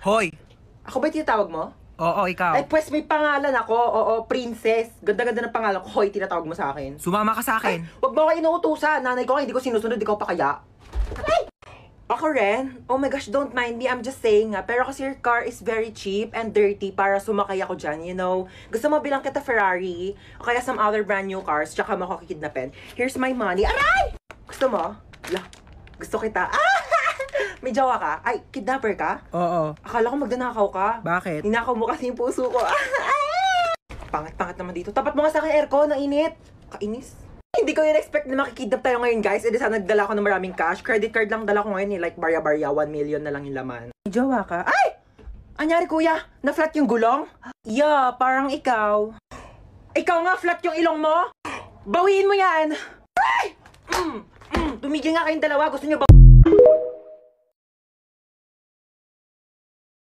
Hoy! Ako ba yung tinatawag mo? Oo, ikaw. Ay, pues may pangalan ako. Oo, princess. Ganda-ganda ng pangalan ko. Hoy, tinatawag mo sa akin. Sumama ka sa Ay, akin. wag mo ako inuutusan. Nanay ko nga, hindi ko sinusunod. Ikaw pa kaya? Ay! Ako rin? Oh my gosh, don't mind me. I'm just saying nga. Pero kasi your car is very cheap and dirty para sumakay ako dyan, you know. Gusto mo bilang kita Ferrari o kaya some other brand new cars tsaka mo ako kikidnapin. Here's my money. Aray! Gusto mo? Gusto kita. Ah! May jowa ka? Ay, kidnapper ka? Oo. Akala ko magdanakaw ka. Bakit? Ninakaw mo kasi yung puso ko. Pangat-pangat naman dito. Tapat mo nga sa akin aircon, nainit. Kainis. Hindi ko yun expect na makikidnap tayo ngayon, guys. E di sana nagdala ko ng maraming cash. Credit card lang dala ko ngayon, like barya-barya, 1 million na lang yung laman. May jowa ka? Ay! Anyari, kuya? Na-flat yung gulong? Yeah, parang ikaw. Ikaw nga, flat yung ilong mo? Bawiin mo yan! Ay! Tumigil nga kayong dalawa. Gusto nyo ba...